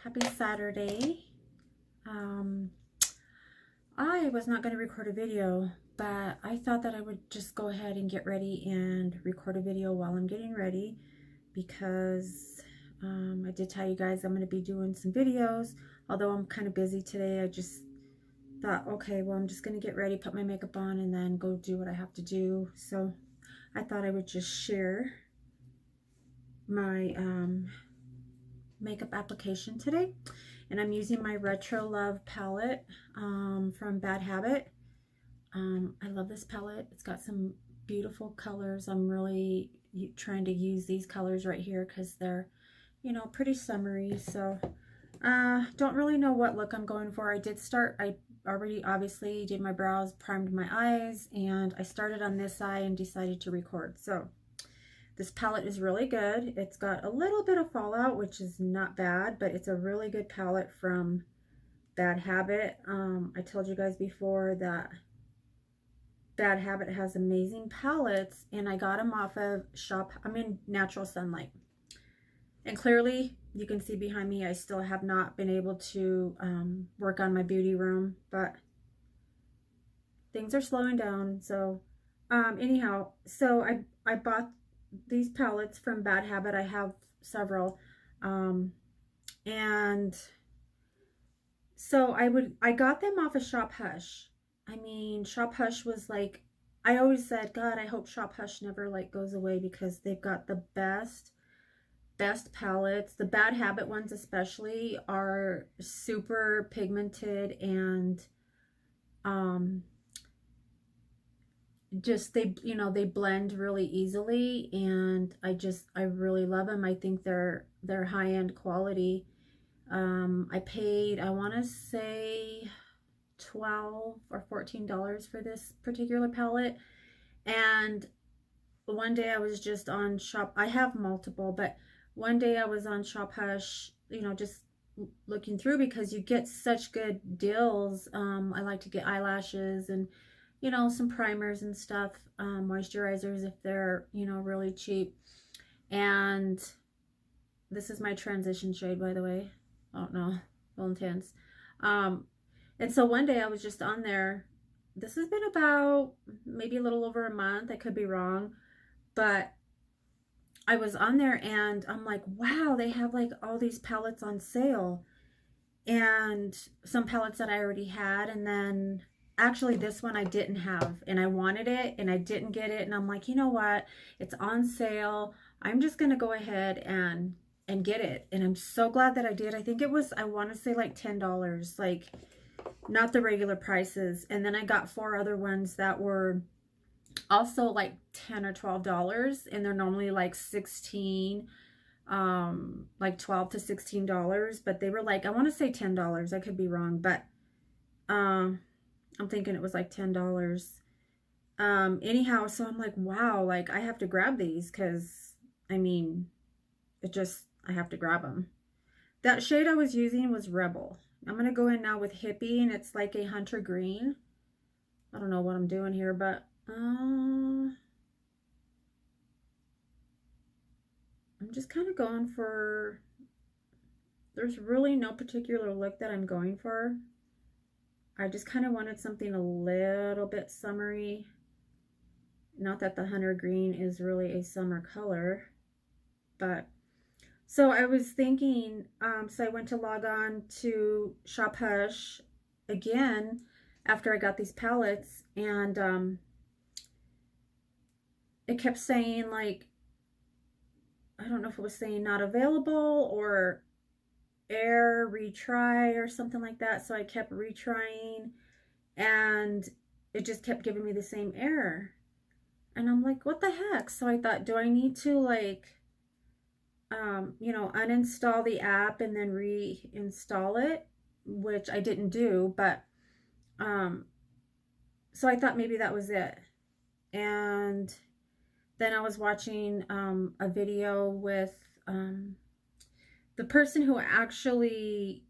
Happy Saturday. I was not going to record a video, but I thought that I would just go ahead and get ready and record a video while I'm getting ready, because I did tell you guys I'm going to be doing some videos. Although I'm kind of busy today, I just thought, okay, well, I'm just going to get ready, put my makeup on, and then go do what I have to do. So I thought I would just share my makeup application today, and I'm using my Retro Love palette from Bad Habit. I love this palette. It's got some beautiful colors. I'm really trying to use these colors right here because they're, you know, pretty summery. So don't really know what look I'm going for. I already obviously did my brows, primed my eyes, and I started on this eye and decided to record. So this palette is really good. It's got a little bit of fallout, which is not bad, but it's a really good palette from Bad Habit. I told you guys before that Bad Habit has amazing palettes, and I got them off of Natural Sunlight. And clearly, you can see behind me, I still have not been able to work on my beauty room, but things are slowing down. So anyhow, so I bought these palettes from Bad Habit. I have several, and so I got them off of Shop Hush. I mean, Shop Hush was like, I always said, God, I hope Shop Hush never like goes away, because they've got the best palettes. The Bad Habit ones especially are super pigmented, and just they blend really easily, and I really love them. I think they're high-end quality. I paid, I want to say $12 or $14 for this particular palette. And one day I was just on I have multiple, but one day I was on Shop Hush, you know, just looking through, because you get such good deals. I like to get eyelashes and, you know, some primers and stuff, moisturizers if they're, you know, really cheap. And this is my transition shade, by the way. Oh no, a little intense. And so one day I was just on there. This has been about maybe a little over a month. I could be wrong, but I was on there and I'm like, wow, they have like all these palettes on sale, and some palettes that I already had. And then actually this one I didn't have, and I wanted it and I didn't get it. And I'm like, you know what? It's on sale. I'm just going to go ahead and get it. And I'm so glad that I did. I think it was, I want to say like $10, like not the regular prices. And then I got 4 other ones that were also like $10 or $12, and they're normally like 16, like $12 to $16, but they were like, I want to say $10. I could be wrong, but I'm thinking it was like $10. Anyhow, so I'm like, wow, like I have to grab these, because I mean, I have to grab them. That shade I was using was Rebel. I'm going to go in now with Hippie, and it's like a hunter green. I don't know what I'm doing here, but I'm just kind of going for, there's really no particular look that I'm going for. I just kind of wanted something a little bit summery. Not that the hunter green is really a summer color, but so I was thinking, so I went to log on to Shop Hush again after I got these palettes, and it kept saying, like, I don't know if it was saying not available or error, retry or something like that. So I kept retrying, and it just kept giving me the same error. And I'm like, what the heck? So I thought, do I need to like, you know, uninstall the app and then reinstall it, which I didn't do, but so I thought maybe that was it. And then I was watching a video with the person who actually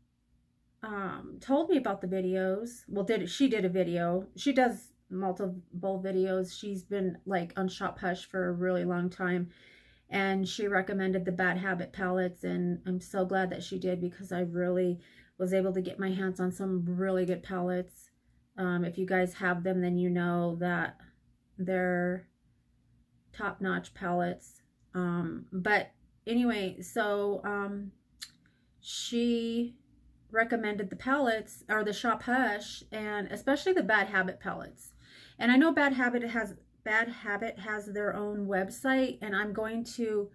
told me about the videos. Well, she did a video. She does multiple videos. She's been like on Shop Hush for a really long time. and she recommended the Bad Habit palettes, and I'm so glad that she did, because I really was able to get my hands on some really good palettes. If you guys have them, then you know that they're top-notch palettes. But anyway, so she recommended the palettes, or the Shop Hush, and especially the Bad Habit palettes. And I know Bad Habit has their own website, and I'm going to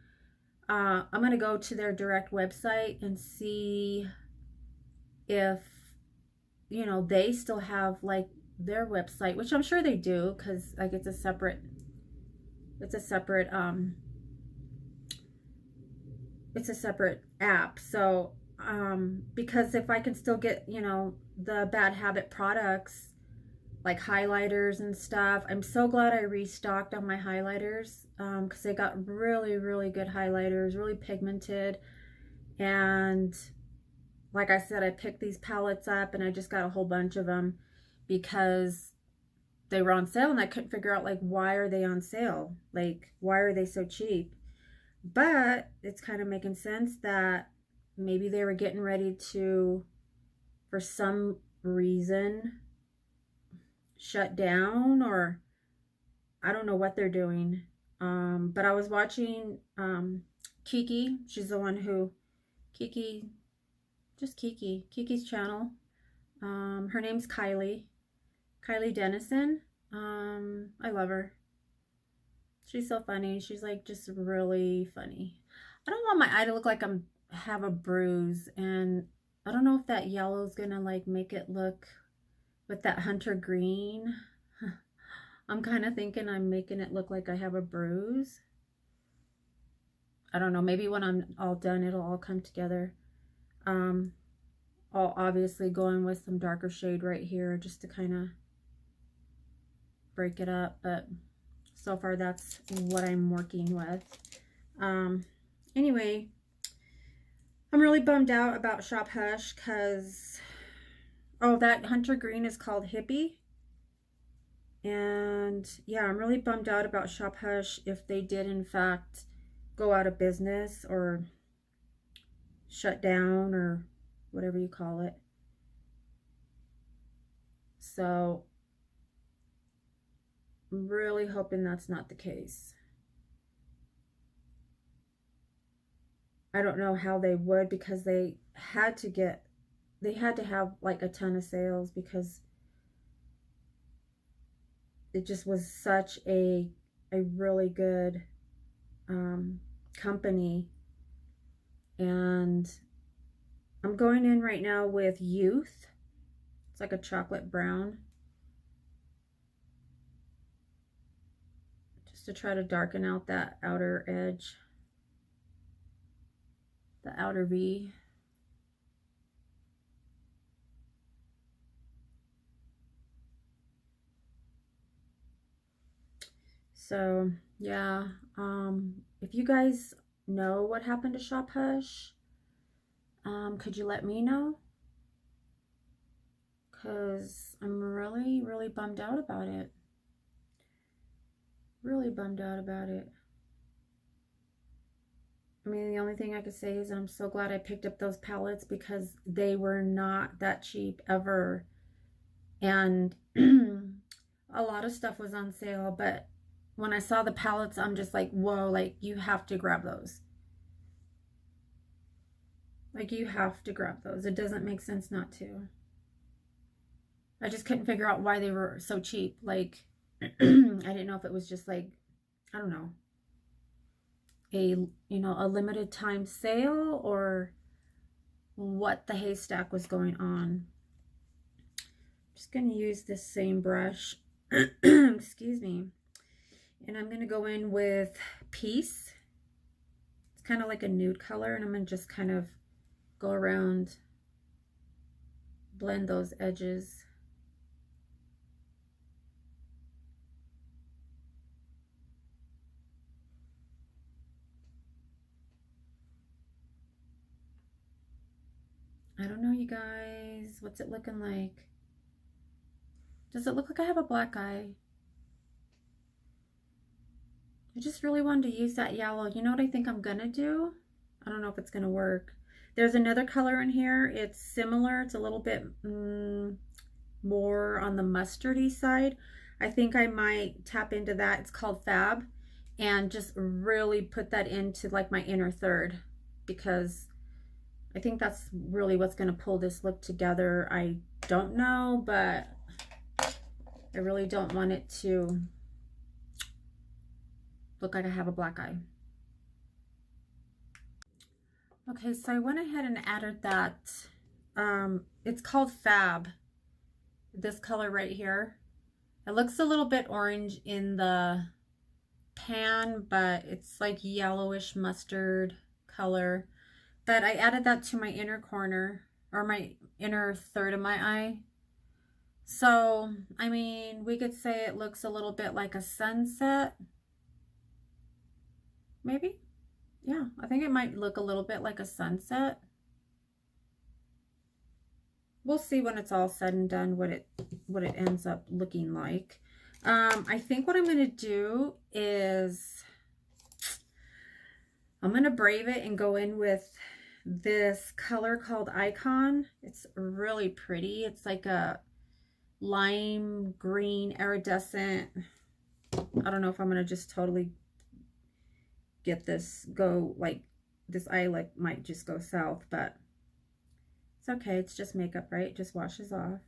go to their direct website and see if, you know, they still have like their website, which I'm sure they do, because like it's a separate app. So because if I can still get, you know, the Bad Habit products like highlighters and stuff, I'm so glad I restocked on my highlighters, because they got really, really good highlighters, really pigmented. And like I said, I picked these palettes up, and I just got a whole bunch of them because they were on sale, and I couldn't figure out, like, why are they on sale? Like, why are they so cheap? But it's kind of making sense that maybe they were getting ready to, for some reason, shut down, or I don't know what they're doing. But I was watching Kiki. She's the one who, Kiki's channel. Her name's Kylie Dennison. I love her. She's so funny. She's like just really funny. I don't want my eye to look like have a bruise, and I don't know if that yellow is gonna like make it look with that hunter green. I'm kind of thinking I'm making it look like I have a bruise. I don't know, maybe when I'm all done it'll all come together. I'll obviously go in with some darker shade right here just to kind of break it up, but so far that's what I'm working with. Anyway, I'm really bummed out about Shop Hush because, oh, that hunter green is called Hippie. And yeah, I'm really bummed out about Shop Hush if they did in fact go out of business or shut down or whatever you call it. So I'm really hoping that's not the case. I don't know how they would, because they had to have like a ton of sales, because it just was such a really good company. And I'm going in right now with Youth. It's like a chocolate brown, just to try to darken out that outer edge, the outer V. So yeah, if you guys know what happened to Shop Hush, could you let me know? Because I'm really, really bummed out about it. Really bummed out about it. I mean, the only thing I could say is I'm so glad I picked up those palettes, because they were not that cheap ever. And a lot of stuff was on sale, but when I saw the palettes, I'm just like, whoa, like, you have to grab those. Like, you have to grab those. It doesn't make sense not to. I just couldn't figure out why they were so cheap. Like, I didn't know if it was just like, I don't know, a limited time sale, or what the haystack was going on. I'm just going to use this same brush. Excuse me. And I'm going to go in with Peace. It's kind of like a nude color, and I'm going to just kind of go around, blend those edges. I don't know, you guys. What's it looking like? Does it look like I have a black eye? I just really wanted to use that yellow. You know what I think I'm gonna do? I don't know if it's gonna work. There's another color in here. It's similar. It's a little bit more on the mustardy side. I think I might tap into that. It's called Fab, and just really put that into like my inner third, because I think that's really what's going to pull this look together. I don't know, but I really don't want it to look like I have a black eye. Okay, so I went ahead and added that. It's called Fab, this color right here. It looks a little bit orange in the pan, but it's like yellowish mustard color. But I added that to my inner corner, or my inner third of my eye. So, I mean, we could say it looks a little bit like a sunset. Maybe? Yeah, I think it might look a little bit like a sunset. We'll see when it's all said and done what it ends up looking like. I think what I'm going to do is I'm going to brave it and go in with this color called Icon. It's really pretty. It's like a lime green iridescent. I don't know if I'm going to just totally get this go, like this eye like might just go south, but it's okay. It's just makeup, right? It just washes off.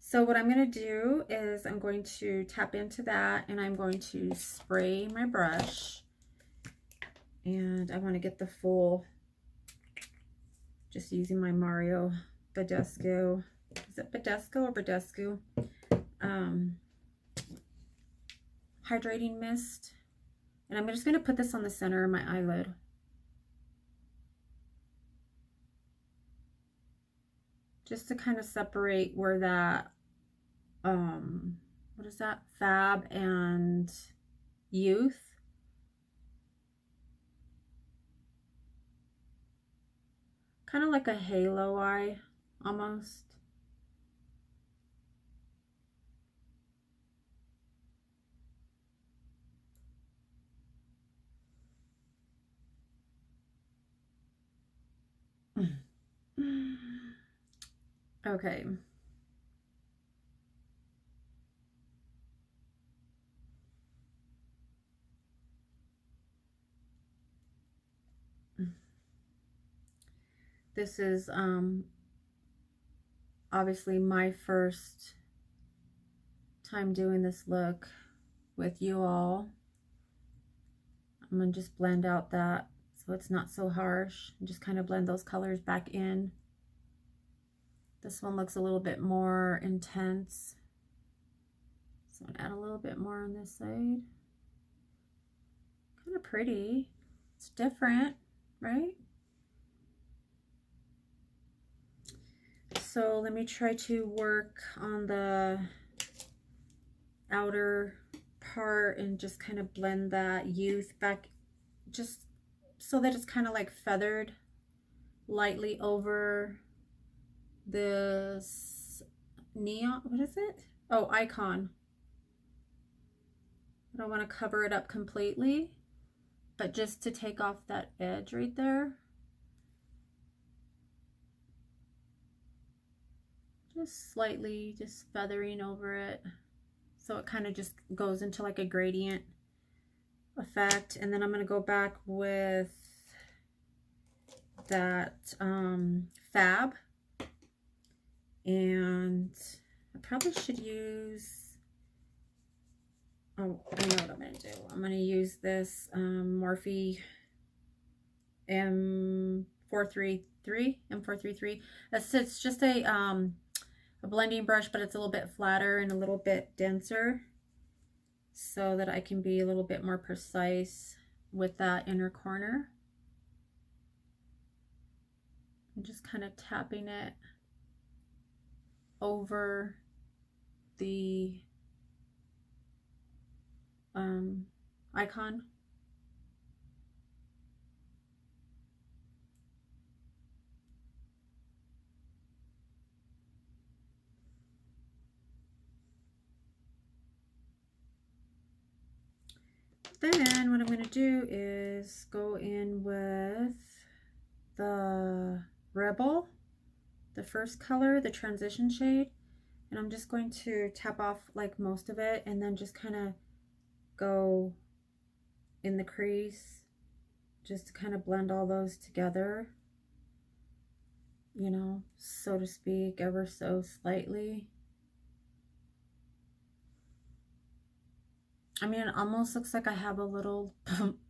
So what I'm going to do is I'm going to tap into that, and I'm going to spray my brush, and I want to get the full, just using my Mario Badescu. Is it Badescu or Badescu? Hydrating mist. And I'm just going to put this on the center of my eyelid. Just to kind of separate where that, what is that? Fab and Youth. Kind of like a halo eye, almost. Okay. This is obviously my first time doing this look with you all. I'm gonna just blend out that so it's not so harsh, and just kind of blend those colors back in. This one looks a little bit more intense, so I'm gonna add a little bit more on this side. Kind of pretty. It's different, right? So let me try to work on the outer part and just kind of blend that Youth back, just so that it's kind of like feathered lightly over this neon, what is it? Oh, Icon. I don't want to cover it up completely, but just to take off that edge right there. Just slightly, just feathering over it, so it kind of just goes into like a gradient effect. And then I'm going to go back with that Fab, and I probably should use, oh, I know what I'm going to do. I'm going to use this Morphe M433. It's just a blending brush, but it's a little bit flatter and a little bit denser, so that I can be a little bit more precise with that inner corner. I'm just kind of tapping it over the Icon. Then what I'm going to do is go in with the Rebel, the first color, the transition shade, and I'm just going to tap off like most of it and then just kind of go in the crease just to kind of blend all those together, you know, so to speak, ever so slightly. I mean, it almost looks like I have a little,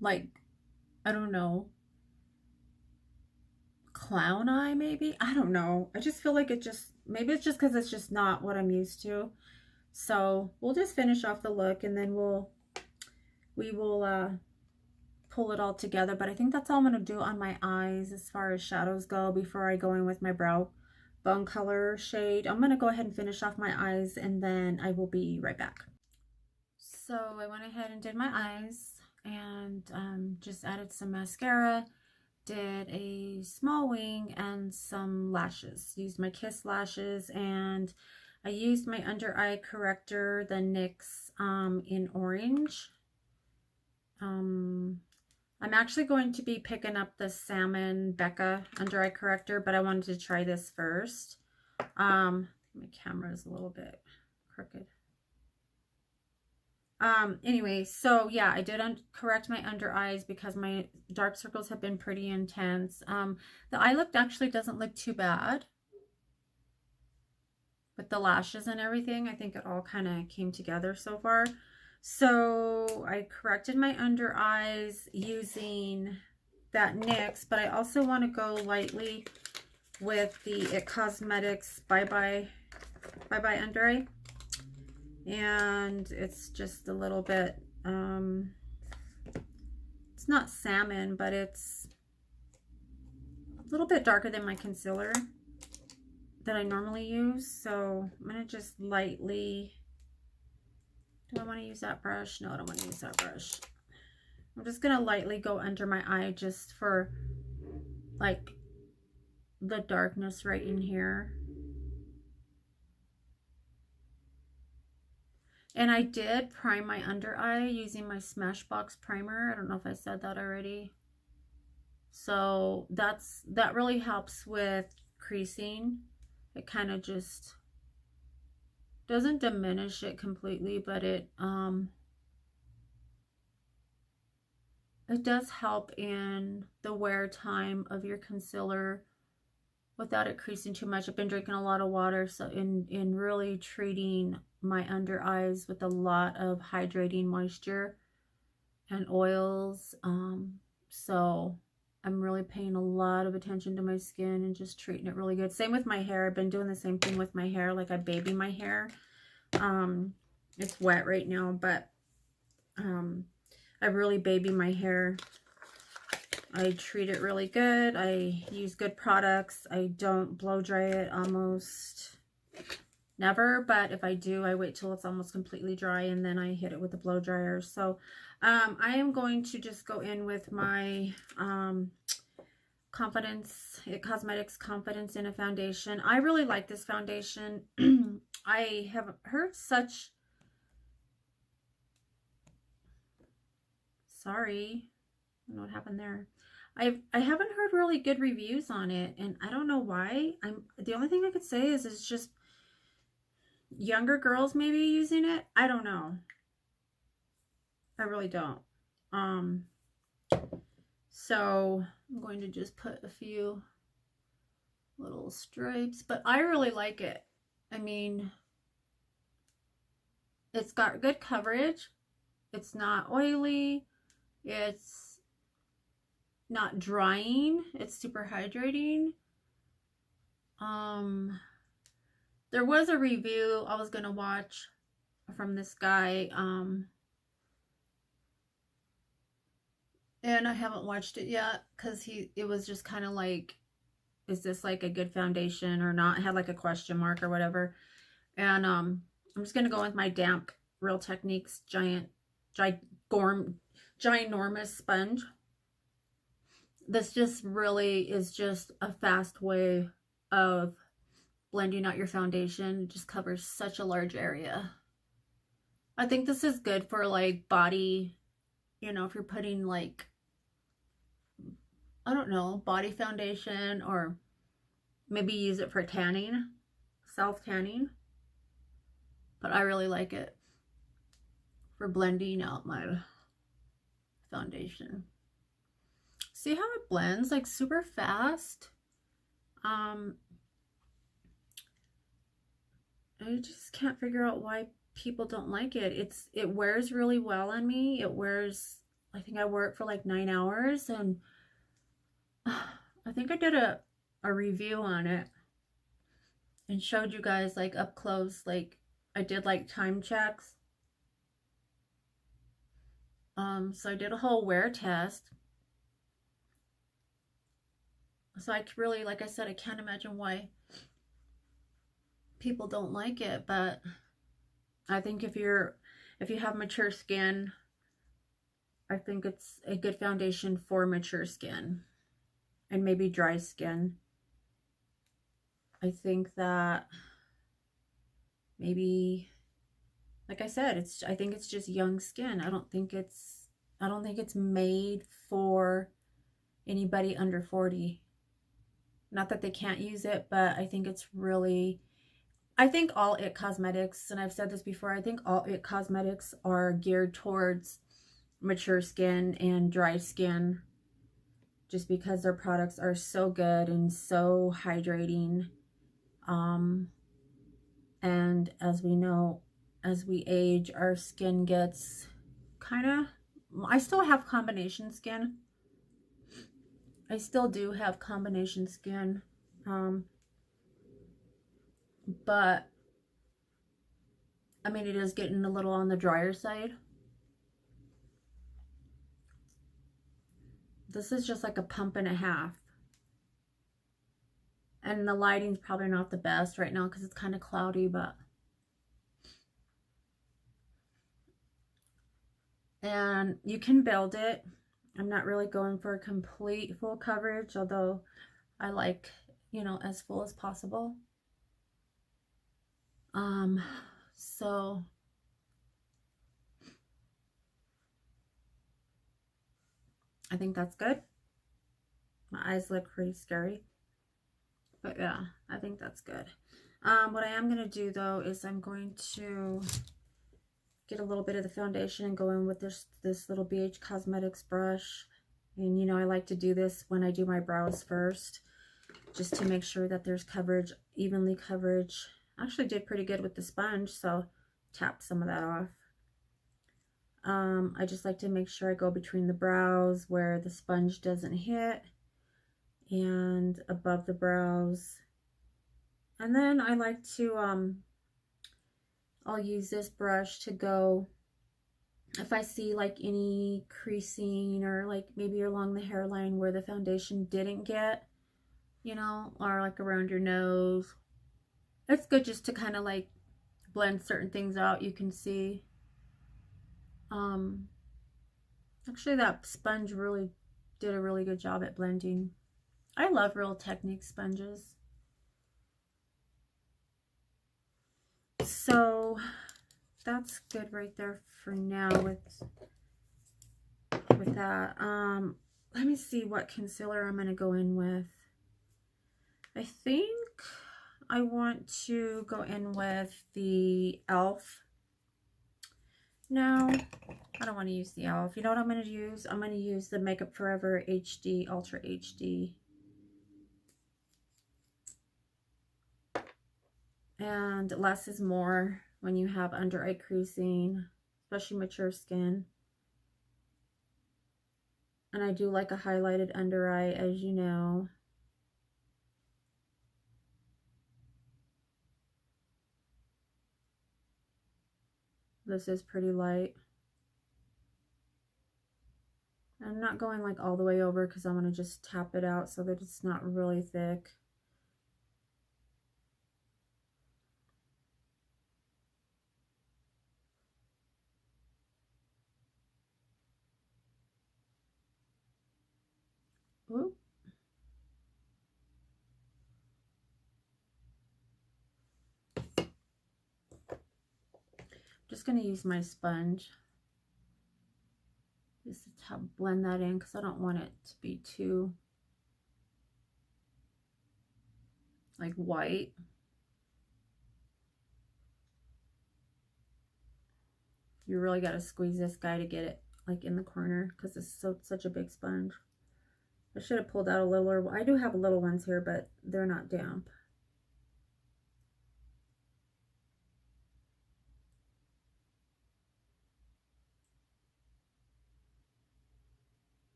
like, I don't know, clown eye maybe? I don't know. I just feel like it just, maybe it's just because it's just not what I'm used to. So we'll just finish off the look and then we will pull it all together. But I think that's all I'm going to do on my eyes as far as shadows go before I go in with my brow bone color shade. I'm going to go ahead and finish off my eyes and then I will be right back. So I went ahead and did my eyes and just added some mascara, did a small wing and some lashes. Used my Kiss lashes and I used my under eye corrector, the NYX in orange. I'm actually going to be picking up the Salmon Becca under eye corrector, but I wanted to try this first. My camera is a little bit crooked. Anyway, so yeah, I did correct my under eyes because my dark circles have been pretty intense. The eye look actually doesn't look too bad with the lashes and everything. I think it all kind of came together so far. So I corrected my under eyes using that NYX, but I also want to go lightly with the It Cosmetics Bye Bye Under Eye. And it's just a little bit, it's not salmon, but it's a little bit darker than my concealer that I normally use. So I'm going to just lightly, do I want to use that brush? No, I don't want to use that brush. I'm just going to lightly go under my eye just for like the darkness right in here. And I did prime my under eye using my Smashbox primer. I don't know if I said that already. So that really helps with creasing. It kind of just doesn't diminish it completely, but it does help in the wear time of your concealer without it creasing too much. I've been drinking a lot of water, so in really treating my under eyes with a lot of hydrating moisture and oils. So I'm really paying a lot of attention to my skin and just treating it really good. Same with my hair. I've been doing the same thing with my hair. Like I baby my hair. It's wet right now, but I really baby my hair. I treat it really good. I use good products. I don't blow dry it almost never, but if I do, I wait till it's almost completely dry and then I hit it with a blow dryer. So I am going to just go in with my It Cosmetics Confidence in a foundation. I really like this foundation. I have heard such, sorry, I don't know what happened there. I haven't heard really good reviews on it, and I don't know why. The only thing I could say is it's just younger girls maybe using it. I don't know. I really don't. So I'm going to just put a few little stripes, but I really like it. I mean, it's got good coverage. It's not oily. It's not drying. It's super hydrating. There was a review I was gonna watch from this guy, and I haven't watched it yet because it was just kind of like, is this like a good foundation or not? It had like a question mark or whatever. And I'm just gonna go with my damp Real Techniques ginormous sponge. This just really is just a fast way of blending out your foundation. It just covers such a large area. I think this is good for like body you know, if you're putting like, I don't know, body foundation, or maybe use it for tanning, self-tanning. But I really like it for blending out my foundation. See how it blends like super fast? I just can't figure out why people don't like it. It wears really well on me. It wears, I think I wore it for like 9 hours, and I think I did a review on it and showed you guys like up close, like I did like time checks. So I did a whole wear test. So I really, like I said, I can't imagine why people don't like it, but I think if you have mature skin, I think it's a good foundation for mature skin and maybe dry skin. I think that maybe, like I said, I think it's just young skin. I don't think it's made for anybody under 40. Not that they can't use it, but I think it's really, I think all IT Cosmetics, and I've said this before, I think all IT Cosmetics are geared towards mature skin and dry skin, just because their products are so good and so hydrating. And as we know, as we age, our skin gets kind of, I still have combination skin. I still do have combination skin. But I mean, it is getting a little on the drier side. This is just like a pump and a half. And the lighting's probably not the best right now because it's kind of cloudy, but. And you can build it. I'm not really going for a complete full coverage, although I like, you know, as full as possible. So I think that's good. My eyes look pretty scary, but yeah, I think that's good. What I am going to do though is I'm going to get a little bit of the foundation and go in with this little BH Cosmetics brush. And you know, I like to do this when I do my brows first, just to make sure that there's coverage, evenly coverage. Actually did pretty good with the sponge, so tap some of that off. I just like to make sure I go between the brows where the sponge doesn't hit, and above the brows. And then I like to, I'll use this brush to go, if I see like any creasing or like maybe along the hairline where the foundation didn't get, you know, or like around your nose. It's good just to kind of like blend certain things out. You can see. Actually that sponge really did a really good job at blending. I love Real Technique sponges. So that's good right there for now with that. Let me see what concealer I'm going to go in with. I think I want to go in with the e.l.f. No, I don't want to use the e.l.f. You know what I'm going to use? I'm going to use the Makeup Forever HD Ultra HD. And less is more when you have under eye creasing, especially mature skin. And I do like a highlighted under eye, as you know. This is pretty light. I'm not going like all the way over because I'm going to just tap it out so that it's not really thick. Ooh. Just going to use my sponge. blend that in because I don't want it to be too like white. You really got to squeeze this guy to get it like in the corner because it's such a big sponge. I should have pulled out a littler. I do have little ones here, but they're not damp.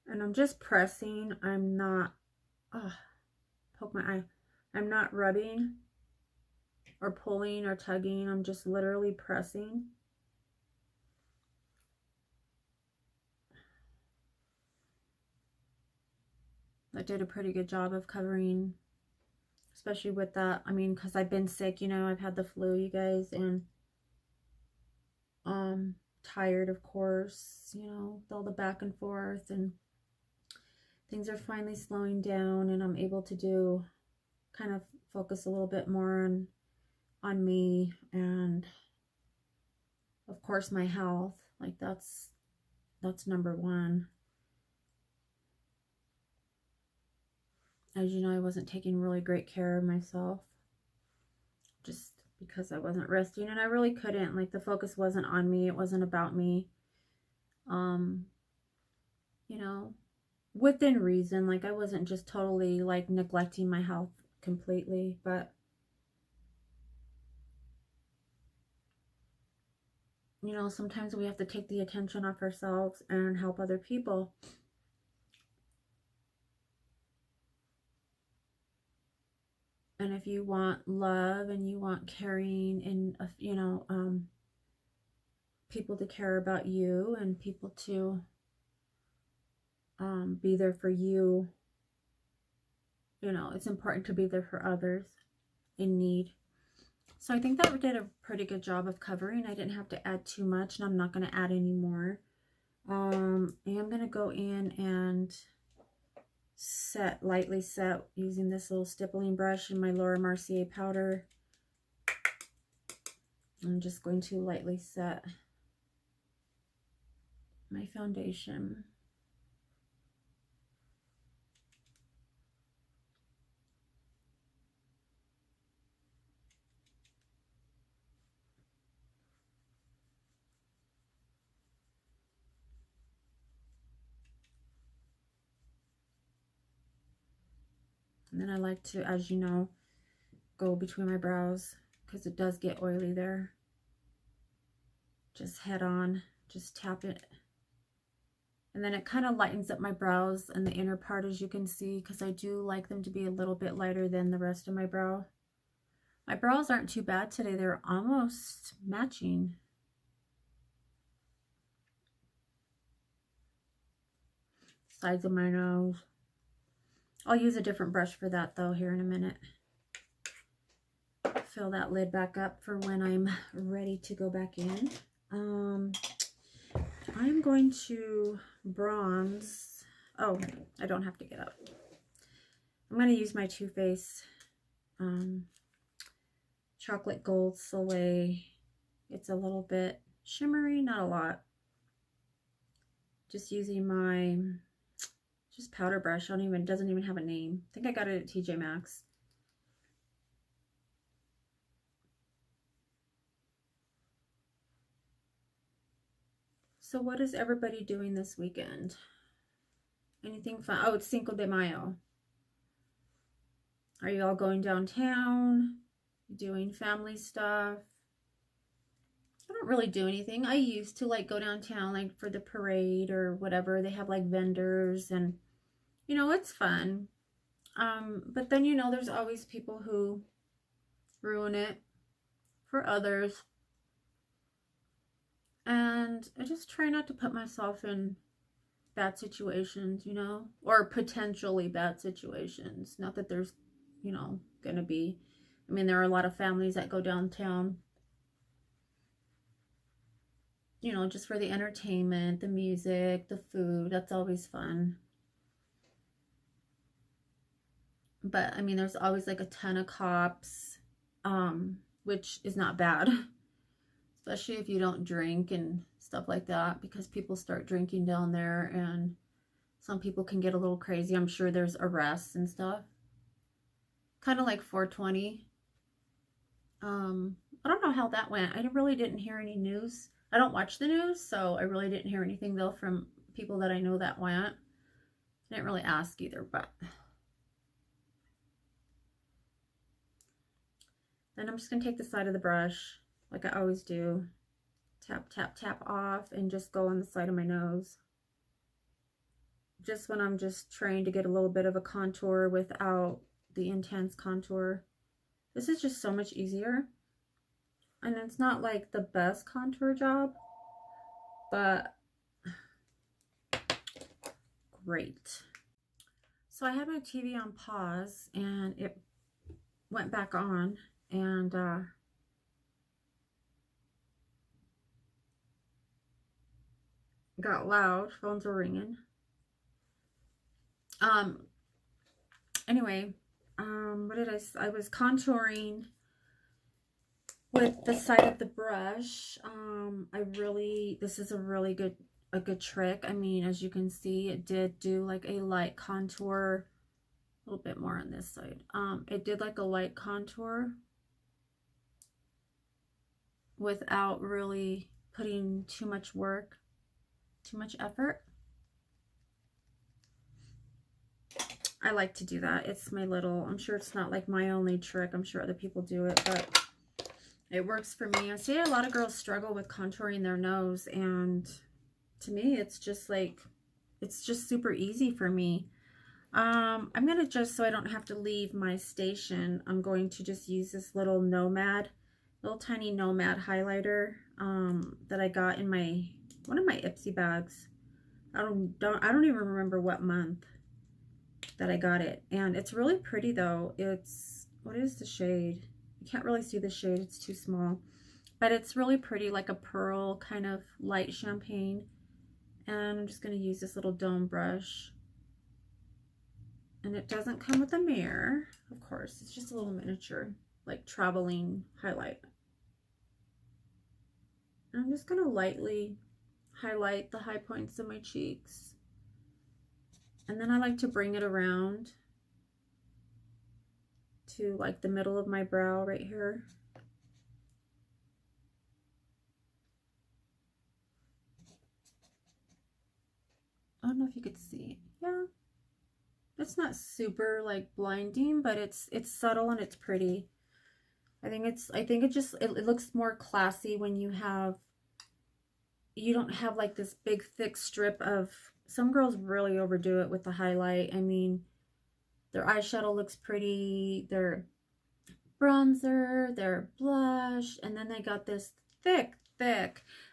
And I'm just pressing. I'm not, poke my eye. I'm not rubbing or pulling or tugging. I'm just literally pressing. I did a pretty good job of covering, especially with that. I mean, because I've been sick, you know, I've had the flu, you guys, and tired, of course, you know, with all the back and forth, and things are finally slowing down, and I'm able to do kind of focus a little bit more on me, and of course my health. Like that's number one. As you know, I wasn't taking really great care of myself just because I wasn't resting, and I really couldn't. Like the focus wasn't on me. It wasn't about me. You know, within reason. Like I wasn't just totally like neglecting my health completely, but you know, sometimes we have to take the attention off ourselves and help other people. And if you want love and you want caring and, you know, people to care about you and people to be there for you, you know, it's important to be there for others in need. So I think that we did a pretty good job of covering. I didn't have to add too much, and I'm not going to add any more. I am going to go in and lightly set using this little stippling brush and my Laura Mercier powder. I'm just going to lightly set my foundation. And then I like to, as you know, go between my brows because it does get oily there. Just head on, just tap it. And then it kind of lightens up my brows and the inner part, as you can see, because I do like them to be a little bit lighter than the rest of my brow. My brows aren't too bad today. They're almost matching. Sides of my nose. I'll use a different brush for that though here in a minute. Fill that lid back up for when I'm ready to go back in. I'm going to bronze. Oh, I don't have to get up. I'm going to use my Too Faced Chocolate Gold Soleil. It's a little bit shimmery, not a lot. Just using my powder brush. Doesn't even have a name. I think I got it at TJ Maxx. So what is everybody doing this weekend? Anything fun? Oh, it's Cinco de Mayo. Are you all going downtown? Doing family stuff? I don't really do anything. I used to like go downtown like for the parade or whatever. They have like vendors and you know, it's fun. But then, you know, there's always people who ruin it for others. And I just try not to put myself in bad situations, you know, or potentially bad situations. Not that there's, you know, gonna be. I mean, there are a lot of families that go downtown, you know, just for the entertainment, the music, the food. That's always fun. But I mean, there's always like a ton of cops, which is not bad, especially if you don't drink and stuff like that, because people start drinking down there and some people can get a little crazy. I'm sure there's arrests and stuff. Kind of like 420. I don't know how that went. I really didn't hear any news. I don't watch the news, so I really didn't hear anything though from people that I know that went. I didn't really ask either, but then I'm just gonna take the side of the brush like I always do. Tap, tap, tap off and just go on the side of my nose. Just when I'm just trying to get a little bit of a contour without the intense contour. This is just so much easier. And it's not like the best contour job, but great. So I had my TV on pause and it went back on and got loud. Phones were ringing. Anyway, what did I was contouring with the side of the brush. This is a really good trick. I mean, as you can see, it did do like a light contour, a little bit more on this side. It did like a light contour without really putting too much work, too much effort. I like to do that. It's my little, I'm sure it's not like my only trick. I'm sure other people do it, but it works for me. I see a lot of girls struggle with contouring their nose, and to me, it's just like, it's just super easy for me. I'm going to just, so I don't have to leave my station, I'm going to just use this little tiny Nomad highlighter that I got in one of my Ipsy bags. I don't even remember what month that I got it, and it's really pretty though. It's, what is the shade? You can't really see the shade, it's too small, but it's really pretty, like a pearl kind of light champagne. And I'm just going to use this little dome brush, and it doesn't come with a mirror, of course. It's just a little miniature, like traveling highlight. And I'm just going to lightly highlight the high points of my cheeks. And then I like to bring it around to like the middle of my brow right here. I don't know if you could see. Yeah. It's not super like blinding, but it's subtle and it's pretty. I think it looks more classy when you don't have like this big thick strip of, some girls really overdo it with the highlight. I mean, their eyeshadow looks pretty, their bronzer, their blush, and then they got this thick,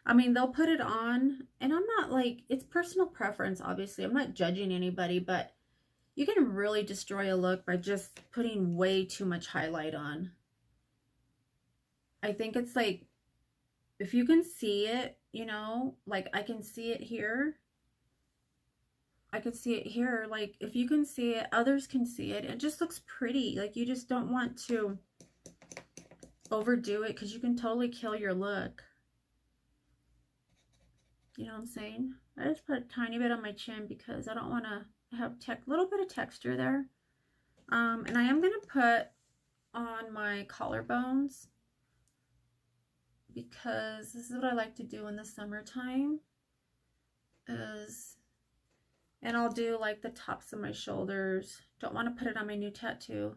I mean, they'll put it on, and I'm not like, it's personal preference, obviously. I'm not judging anybody, but you can really destroy a look by just putting way too much highlight on. I think it's like, if you can see it, you know, like I can see it here. I could see it here. Like, if you can see it, others can see it. It just looks pretty. Like, you just don't want to overdo it because you can totally kill your look. You know what I'm saying? I just put a tiny bit on my chin because I don't want to have a little bit of texture there. And I am going to put on my collarbones because this is what I like to do in the summertime. And I'll do like the tops of my shoulders. Don't want to put it on my new tattoo.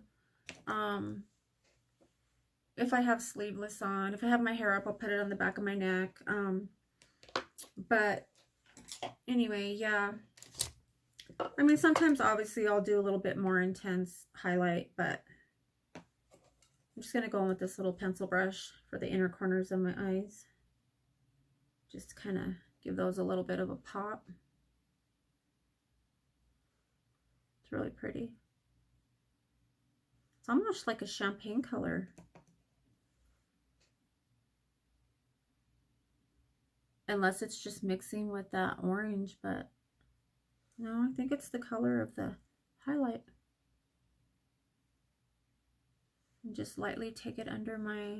If I have sleeveless on, if I have my hair up, I'll put it on the back of my neck. But anyway, yeah. I mean, sometimes obviously I'll do a little bit more intense highlight, but I'm just going to go in with this little pencil brush for the inner corners of my eyes. Just kind of give those a little bit of a pop. It's really pretty. It's almost like a champagne color. Unless it's just mixing with that orange, but no, I think it's the color of the highlight. And just lightly take it under my,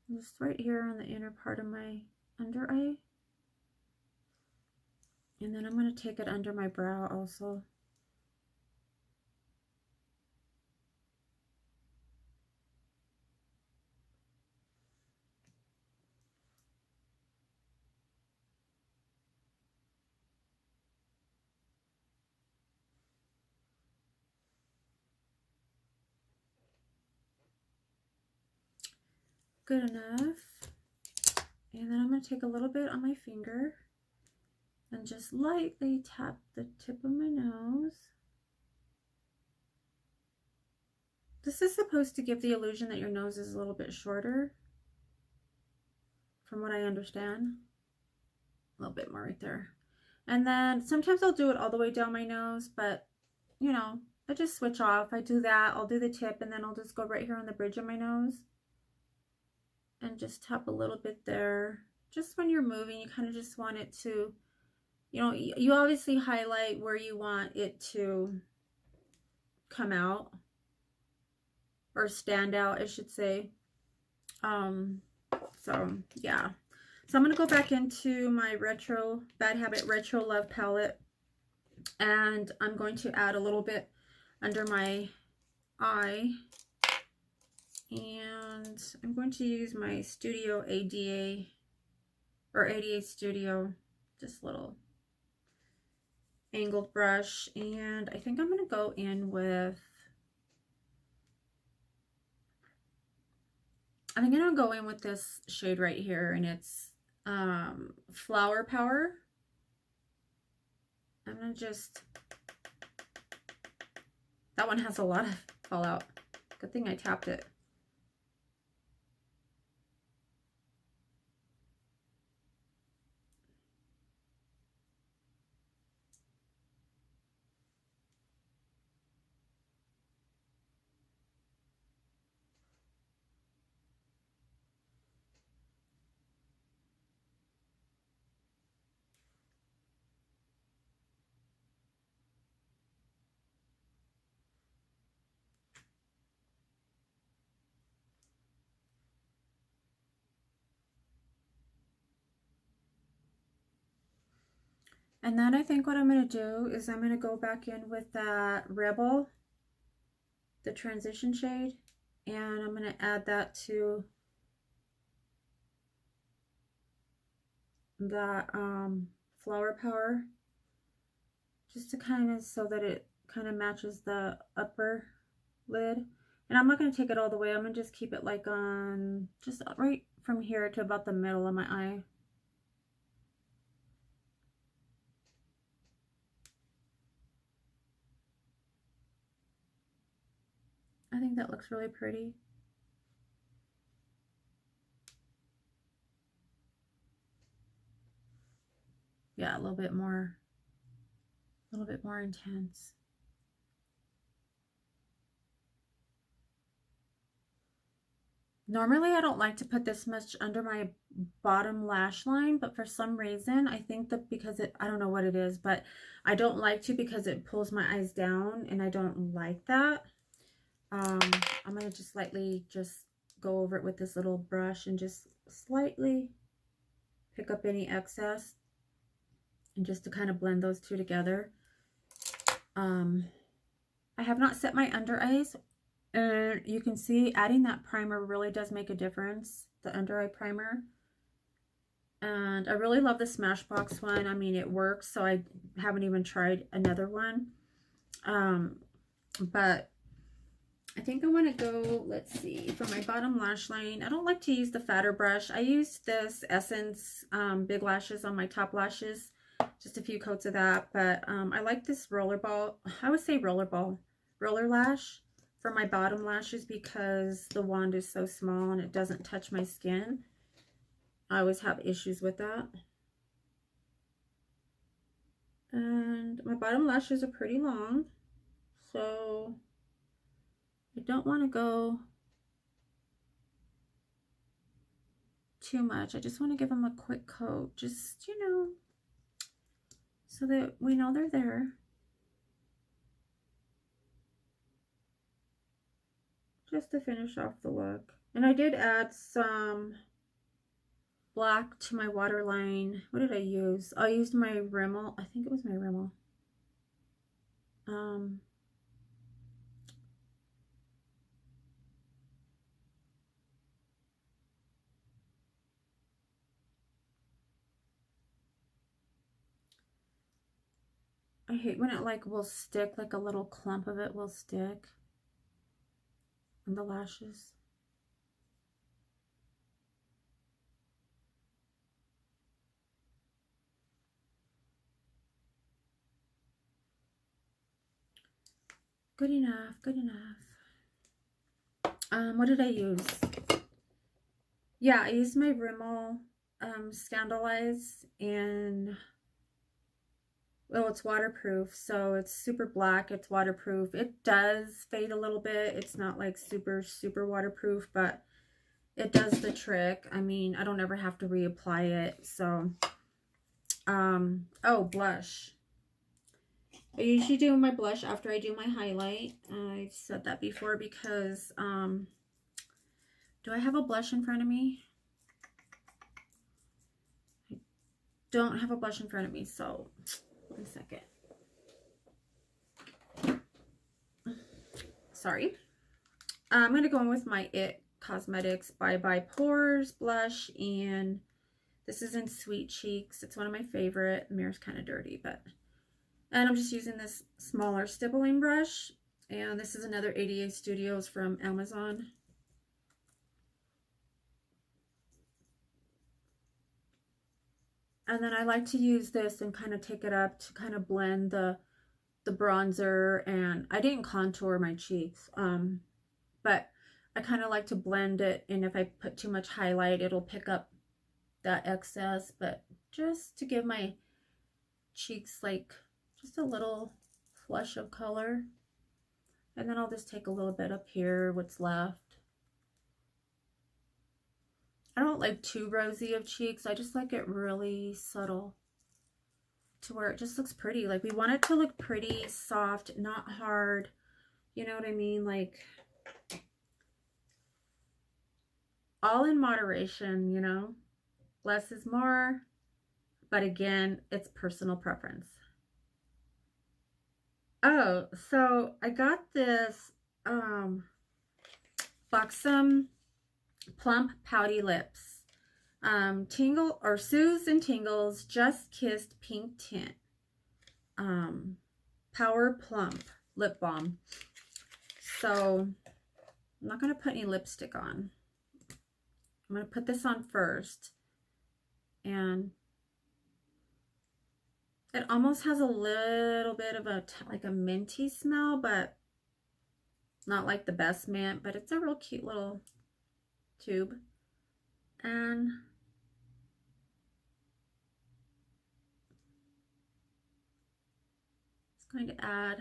just right here on the inner part of my under eye. And then I'm going to take it under my brow also. Good enough. And then I'm going to take a little bit on my finger and just lightly tap the tip of my nose. This is supposed to give the illusion that your nose is a little bit shorter, from what I understand. A little bit more right there. And then sometimes I'll do it all the way down my nose, but you know, I just switch off. I do that, I'll do the tip, and then I'll just go right here on the bridge of my nose and just tap a little bit there. Just when you're moving, you kind of just want it to, you know, you obviously highlight where you want it to come out or stand out, I should say. So yeah. So I'm going to go back into my retro Bad Habit Retro Love palette, and I'm going to add a little bit under my eye, and I'm going to use my Studio ADA or ADA Studio, just little angled brush, and I think I'm going to go in with, I'm going to go in with this shade right here, and it's Flower Power. I'm going to just, that one has a lot of fallout. Good thing I tapped it. And then I think what I'm going to do is I'm going to go back in with that Rebel, the transition shade, and I'm going to add that to that Flower Power, just to kind of, so that it kind of matches the upper lid. And I'm not going to take it all the way. I'm going to just keep it like on, just right from here to about the middle of my eye. I think that looks really pretty. Yeah, a little bit more intense. Normally I don't like to put this much under my bottom lash line, but for some reason, I think that because it, I don't know what it is, but I don't like to, because it pulls my eyes down, and I don't like that. I'm going to just lightly just go over it with this little brush and just slightly pick up any excess, and just to kind of blend those two together. I have not set my under eyes. You can see adding that primer really does make a difference, the under eye primer. And I really love the Smashbox one. I mean, it works, so I haven't even tried another one. But I think I want to go, let's see, for my bottom lash line, I don't like to use the fatter brush. I use this Essence Big Lashes on my top lashes, just a few coats of that. But I like this rollerball, I would say roller lash for my bottom lashes, because the wand is so small and it doesn't touch my skin. I always have issues with that. And my bottom lashes are pretty long, so I don't want to go too much. I just want to give them a quick coat, just, you know, so that we know they're there. just to finish off the look. And I did add some black to my waterline. What did I use? I used my Rimmel. I think it was my Rimmel. I hate when it like will stick, like a little clump of it will stick on the lashes. Good enough, good enough. What did I use? Yeah, I used my Rimmel Scandalize, and well, it's waterproof, so it's super black. It's waterproof. It does fade a little bit. It's not like super waterproof, but it does the trick. I mean, I don't ever have to reapply it. So oh, blush. I usually do my blush after I do my highlight. I've said that before because do I have a blush in front of me? I don't have a blush in front of me, so 1 second. Sorry. I'm going to go in with my It Cosmetics Bye Bye Pores blush, and this is in Sweet Cheeks. It's one of my favorite. The mirror's kind of dirty, but... And I'm just using this smaller stippling brush, and this is another 88 Studios from Amazon. And then I like to use this and kind of take it up to kind of blend the bronzer, and I didn't contour my cheeks, but I kind of like to blend it, and if I put too much highlight, it'll pick up that excess, but just to give my cheeks like just a little flush of color. And then I'll just take a little bit up here, what's left. I don't like too rosy of cheeks. I just like it really subtle to where it just looks pretty. Like, we want it to look pretty, soft, not hard. You know what I mean? Like, all in moderation, you know? Less is more. But again, it's personal preference. Oh, so I got this Buxom Plump Pouty Lips. Tingle or Soothes and Tingles Just Kissed Pink Tint. Power Plump Lip Balm. So I'm not going to put any lipstick on. I'm going to put this on first. And it almost has a little bit of a, like a minty smell, but not like the best mint, but it's a real cute little tube. And it's going to add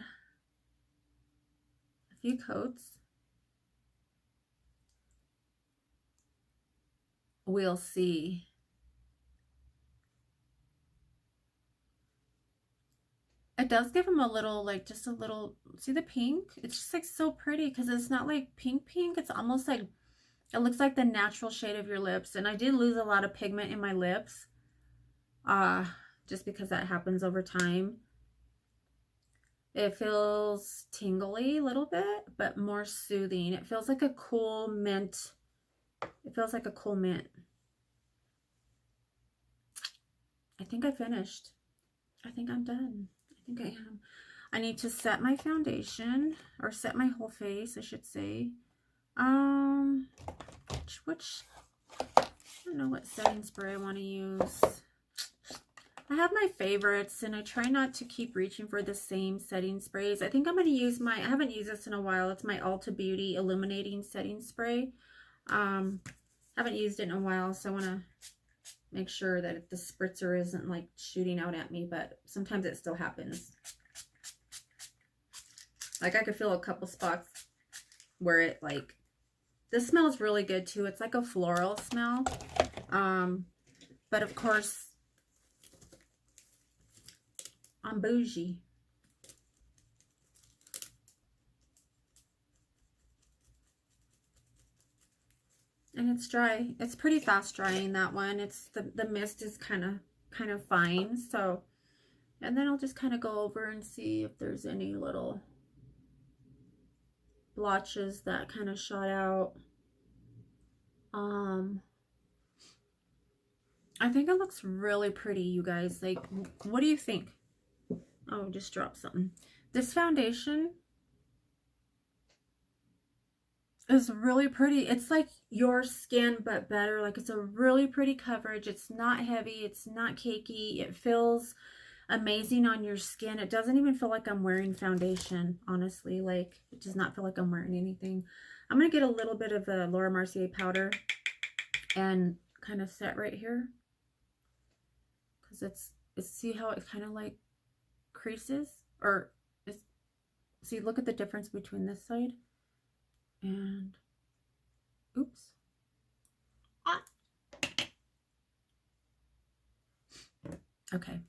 a few coats. We'll see. It does give them a little, like, just a little, see the pink? It's just like so pretty because it's not like pink. It's almost like, it looks like the natural shade of your lips. And I did lose a lot of pigment in my lips, just because that happens over time. It feels tingly a little bit, but more soothing. It feels like a cool mint. It feels like a cool mint. I think I finished. I think I'm done. I think I am. I need to set my foundation, or set my whole face, I should say. Which I don't know what setting spray I want to use. I have my favorites, and I try not to keep reaching for the same setting sprays. I think I'm going to use my, I haven't used this in a while. It's my Ulta Beauty Illuminating Setting Spray. Haven't used it in a while, so I want to make sure that the spritzer isn't like shooting out at me, but sometimes it still happens. Like, I could feel a couple spots where it, like, this smells really good too. It's like a floral smell. But of course, I'm bougie. and it's dry. It's pretty fast drying, that one. It's the mist is kind of fine. So, and then I'll just kind of go over and see if there's any little blotches that kind of shot out. I think it looks really pretty, you guys. Like, what do you think? Oh, just dropped something. This foundation is really pretty. It's like your skin, but better. Like, it's a really pretty coverage. It's not heavy. It's not cakey. It feels amazing on your skin. It doesn't even feel like I'm wearing foundation, honestly. Like, it does not feel like I'm wearing anything. I'm going to get a little bit of the Laura Mercier powder and kind of set right here. Because it's see how it kind of like creases? Or, see, look at the difference between this side and, oops. Ah. Okay.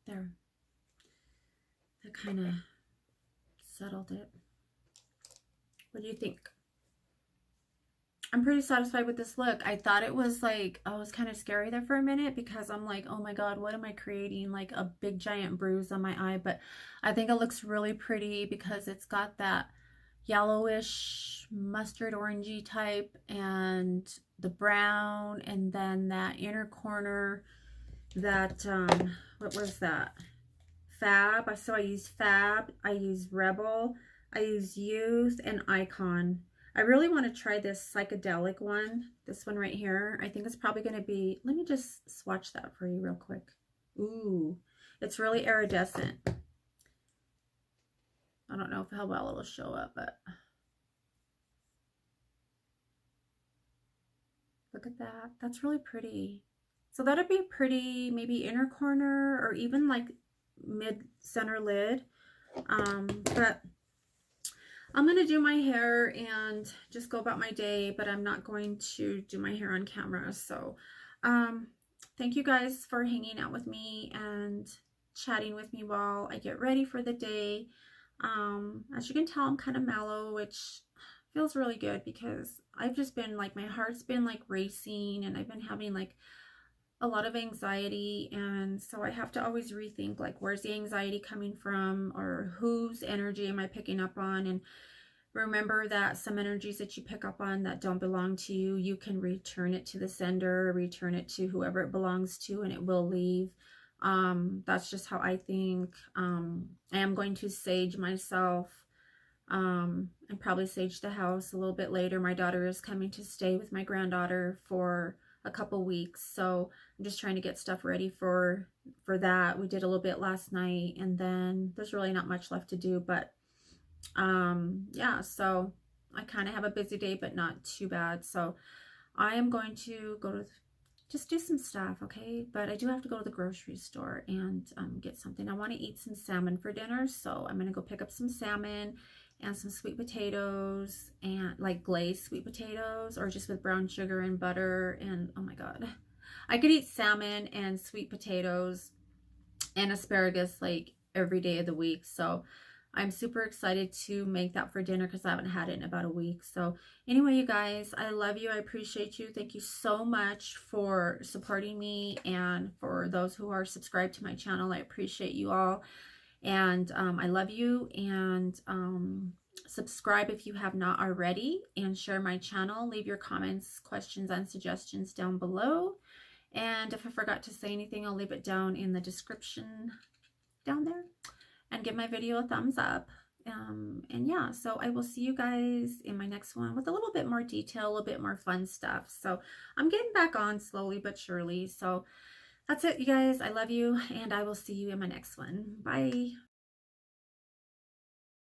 There. That kind of settled it. What do you think? I'm pretty satisfied with this look. I thought it was like, I was kind of scary there for a minute because I'm like, oh my God, what am I creating? Like a big giant bruise on my eye. But I think it looks really pretty because it's got that yellowish mustard orangey type and the brown, and then that inner corner, that what was that, Fab. So I use Fab, I use Rebel, I use Youth, and Icon. I really want to try this psychedelic one, this one right here. I think it's probably going to be, let me just swatch that for you real quick. Ooh, it's really iridescent. I don't know how well it'll show up, but look at that. That's really pretty. So that'd be pretty, maybe inner corner or even like mid center lid. But I'm going to do my hair and just go about my day, but I'm not going to do my hair on camera. So, thank you guys for hanging out with me and chatting with me while I get ready for the day. As you can tell, I'm kind of mellow, which feels really good because I've just been like, my heart's been like racing and I've been having like a lot of anxiety, and so I have to always rethink like, where's the anxiety coming from, or whose energy am I picking up on? And remember that some energies that you pick up on that don't belong to you, you can return it to the sender, return it to whoever it belongs to, and it will leave. That's just how I think. I am going to sage myself, and probably sage the house a little bit later. My daughter is coming to stay with my granddaughter for a couple weeks, so I'm just trying to get stuff ready for that. We did a little bit last night, and then there's really not much left to do, but yeah, so I kind of have a busy day, but not too bad. So I am going to go to just do some stuff, okay? But I do have to go to the grocery store and get something. I want to eat some salmon for dinner, so I'm gonna go pick up some salmon and some sweet potatoes, and like glazed sweet potatoes, or just with brown sugar and butter. And oh my God, I could eat salmon and sweet potatoes and asparagus like every day of the week. So I'm super excited to make that for dinner because I haven't had it in about a week. So anyway, you guys, I love you. I appreciate you. Thank you so much for supporting me, and for those who are subscribed to my channel, I appreciate you all. And I love you. And subscribe if you have not already, and share my channel. Leave your comments, questions, and suggestions down below. And if I forgot to say anything, I'll leave it down in the description down there. And give my video a thumbs up. And yeah, so I will see you guys in my next one with a little bit more detail, a little bit more fun stuff. So I'm getting back on slowly but surely. So that's it, you guys. I love you, and I will see you in my next one. Bye.